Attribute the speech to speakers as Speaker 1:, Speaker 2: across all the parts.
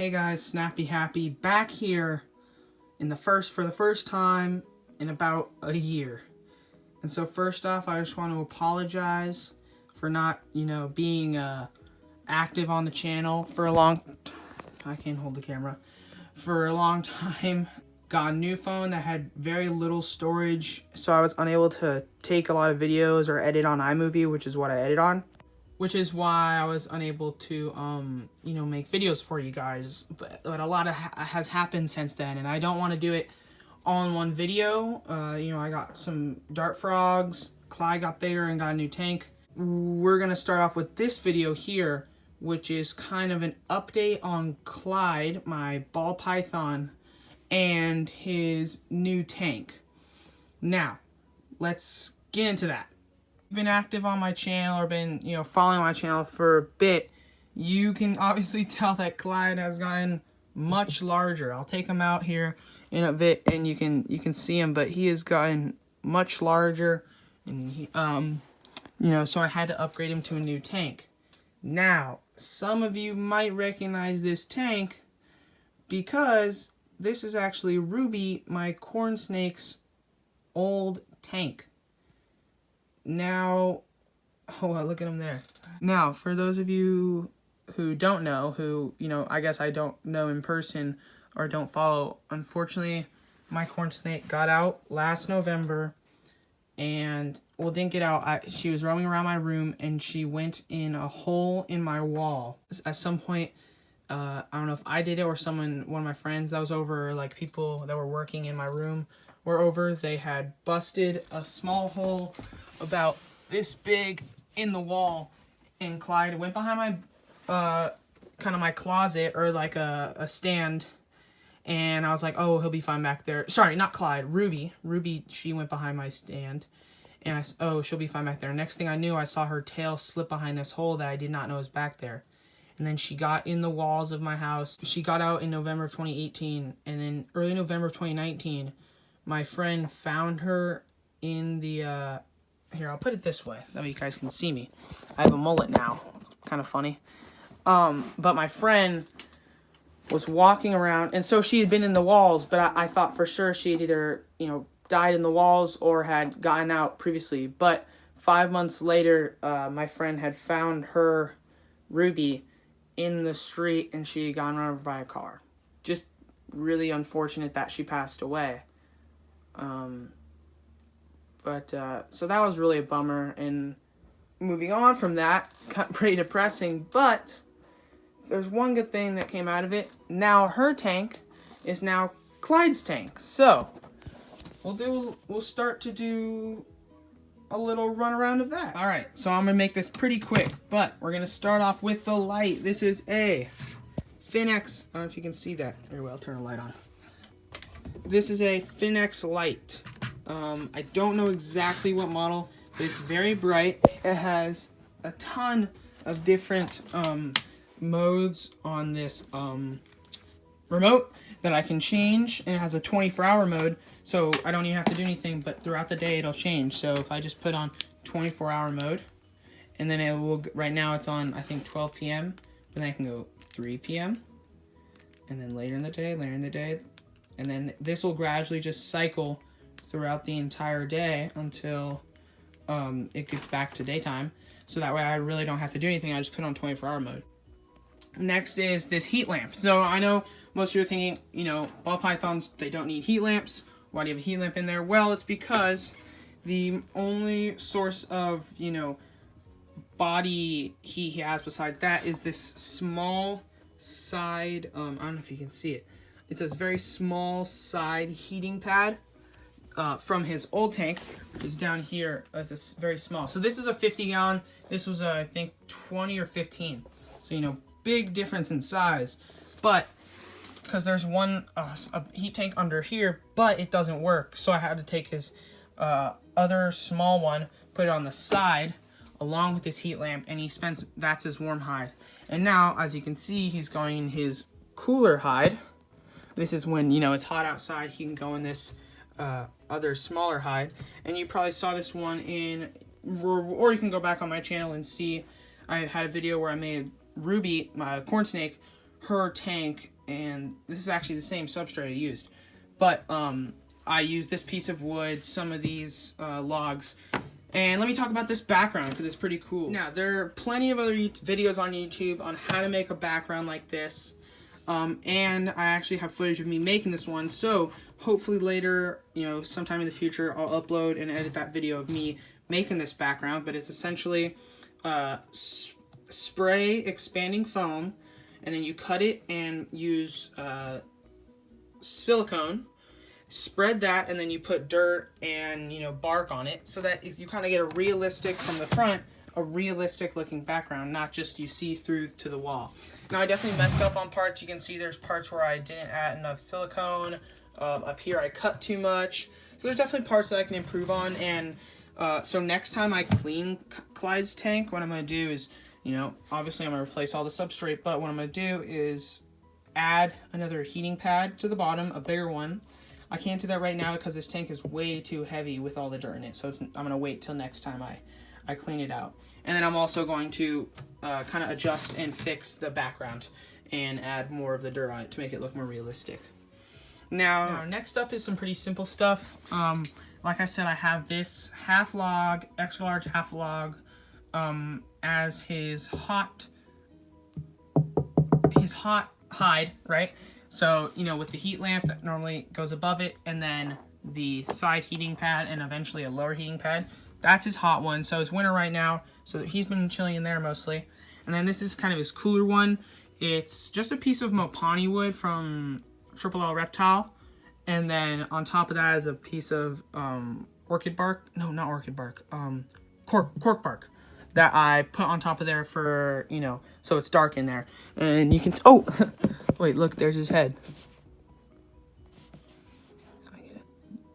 Speaker 1: Hey guys, Snappy Happy back here for the first time in about a year. And so first off, I just want to apologize for not, being active on the channel for a long I can't hold the camera. For a long time. Got a new phone that had very little storage, so I was unable to take a lot of videos or edit on iMovie, which is what I edit on. Which is why I was unable to, make videos for you guys. But a lot has happened since then, and I don't want to do it all in one video. I got some dart frogs. Clyde got bigger and got a new tank. We're going to start off with this video here, which is kind of an update on Clyde, my ball python, and his new tank. Now, let's get into that. Been active on my channel or been following my channel for a bit, you can obviously tell that Clyde has gotten much larger. I'll take him out here in a bit and you can see him, but he has gotten much larger, and he, so I had to upgrade him to a new tank. Now, some of you might recognize this tank because this is actually Ruby, my corn snake's old tank. Now, look at him there. Now, for those of you who don't know, who, I guess I don't know in person or don't follow, unfortunately, my corn snake got out last November and, didn't get out. She was roaming around my room and she went in a hole in my wall. At some point, I don't know if I did it or one of my friends that was over, like people that were working in my room were over. They had busted a small hole about this big in the wall, and Clyde went behind my kind of my closet or like a stand, and I was like, oh, he'll be fine back there. Sorry, not Clyde, Ruby, she went behind my stand, and she'll be fine back there. Next thing I knew, I saw her tail slip behind this hole that I did not know was back there. And then she got in the walls of my house. She got out in November of 2018, and then early November of 2019, my friend found her in the, here, I'll put it this way, that way you guys can see me. I have a mullet now, it's kind of funny. But my friend was walking around, and so she had been in the walls, but I thought for sure she had either, died in the walls or had gotten out previously. But 5 months later, my friend had found her, Ruby, in the street, and she had gotten run over by a car. Just really unfortunate that she passed away. So that was really a bummer, and moving on from that, got pretty depressing, but there's one good thing that came out of it. Now her tank is now Clyde's tank. So we'll start to do a little run around of that. All right, so I'm gonna make this pretty quick, but we're gonna start off with the light. This is a Finex, I don't know if you can see that very well. Turn the light on. This is a Finex light. I don't know exactly what model, but it's very bright. It has a ton of different modes on this remote that I can change, and it has a 24-hour mode, so I don't even have to do anything, but throughout the day it'll change. So if I just put on 24-hour mode, and then it will, right now it's on, I think, 12 p.m., but then I can go 3 p.m., and then later in the day, and then this will gradually just cycle throughout the entire day until it gets back to daytime. So that way I really don't have to do anything. I just put on 24-hour mode. Next is this heat lamp. So I know most of you are thinking, ball pythons, they don't need heat lamps. Why do you have a heat lamp in there? Well, it's because the only source of, body heat he has besides that is this small side, I don't know if you can see it. It's this very small side heating pad from his old tank, which is down here. It's very small. So this is a 50-gallon. This was, I think, 20 or 15. So, big difference in size. But because there's one a heat tank under here, but it doesn't work. So I had to take his other small one, put it on the side, along with his heat lamp, and that's his warm hide. And now, as you can see, he's going in his cooler hide. This is when, it's hot outside, he can go in this other smaller hide. And you probably saw this one or you can go back on my channel and see, I had a video where I made Ruby, my corn snake, her tank, and this is actually the same substrate I used, but I used this piece of wood, some of these logs. And let me talk about this background because it's pretty cool. Now, there are plenty of other videos on YouTube on how to make a background like this. And I actually have footage of me making this one. So hopefully later, sometime in the future, I'll upload and edit that video of me making this background. But it's essentially spray expanding foam, and then you cut it and use silicone. Spread that, and then you put dirt and bark on it, so that you kind of get a realistic from the front, a realistic looking background, not just you see through to the wall. Now I definitely messed up on parts. You can see there's parts where I didn't add enough silicone. Up here I cut too much. So there's definitely parts that I can improve on. And so next time I clean Clyde's tank, what I'm going to do is, obviously I'm going to replace all the substrate, but what I'm going to do is add another heating pad to the bottom, a bigger one. I can't do that right now because this tank is way too heavy with all the dirt in it. So I'm going to wait till next time I clean it out. And then I'm also going to kind of adjust and fix the background and add more of the dirt on it to make it look more realistic. Now next up is some pretty simple stuff. Like I said, I have this half log, extra large half log, as his hot hide, right? So, with the heat lamp that normally goes above it, and then the side heating pad, and eventually a lower heating pad, that's his hot one. So it's winter right now, so he's been chilling in there mostly. And then this is kind of his cooler one. It's just a piece of Mopani wood from Reptile. And then on top of that is a piece of orchid bark. No, not orchid bark. Cork bark that I put on top of there for, so it's dark in there. And you can... Oh! Wait, look, there's his head. Can I get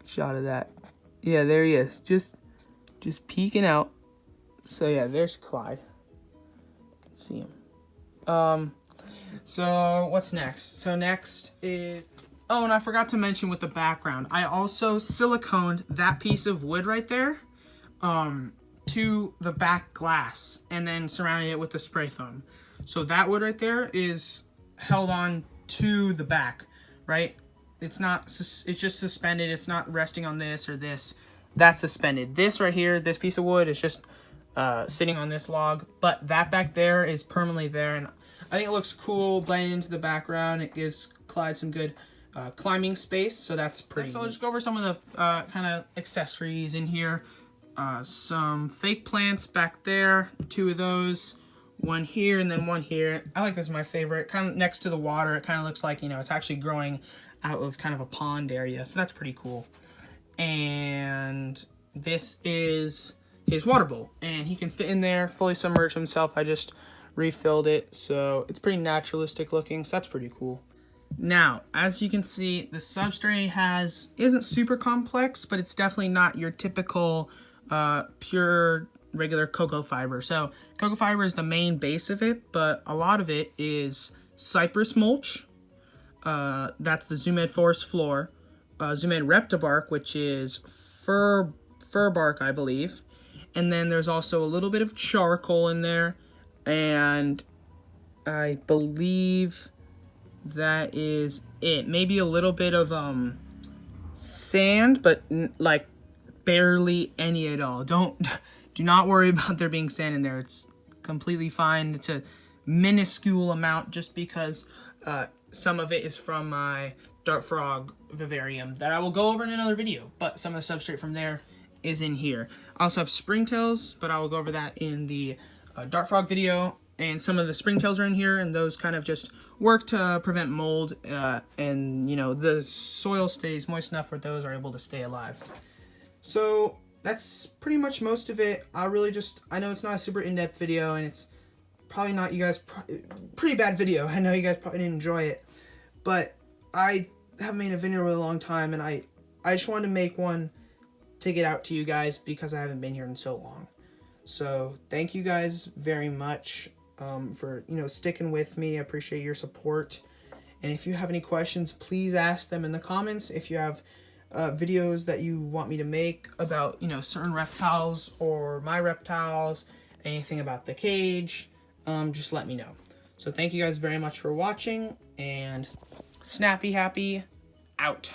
Speaker 1: a shot of that? Yeah, there he is. Just peeking out. So yeah, there's Clyde. Let's see him. So what's next? So next is... Oh, and I forgot to mention with the background, I also siliconed that piece of wood right there to the back glass, and then surrounded it with the spray foam. So that wood right there is held on to the back, right? It's just suspended. It's not resting on this or this. That's suspended. This right here, this piece of wood is just sitting on this log, but that back there is permanently there, and I think it looks cool blending into the background. It gives Clyde some good climbing space, so that's pretty. So I'll just go over some of the kind of accessories in here. Some fake plants back there, 2 of those. One here and then one here. I like this, is my favorite. Kind of next to the water. It kind of looks like, it's actually growing out of kind of a pond area. So that's pretty cool. And this is his water bowl. And he can fit in there, fully submerge himself. I just refilled it. So it's pretty naturalistic looking. So that's pretty cool. Now, as you can see, the substrate isn't super complex, but it's definitely not your typical pure regular cocoa fiber. So cocoa fiber is the main base of it, but a lot of it is cypress mulch. That's the Zoomed Forest Floor. Zoomed Reptile bark, which is fir bark, I believe. And then there's also a little bit of charcoal in there, and I believe that is it. Maybe a little bit of sand, but like barely any at all. Do not worry about there being sand in there. It's completely fine. It's a minuscule amount just because some of it is from my dart frog vivarium that I will go over in another video, but some of the substrate from there is in here. I also have springtails, but I will go over that in the dart frog video, and some of the springtails are in here, and those kind of just work to prevent mold, and the soil stays moist enough where those are able to stay alive. So that's pretty much most of it. I know it's not a super in-depth video, and it's probably not pretty bad video. I know you guys probably didn't enjoy it, but I haven't made a video in a really long time, and I just wanted to make one to get out to you guys because I haven't been here in so long. So thank you guys very much for sticking with me. I appreciate your support, and if you have any questions, please ask them in the comments. If you have videos that you want me to make about certain reptiles or my reptiles, anything about the cage, just let me know. So thank you guys very much for watching, and Snappy Happy out.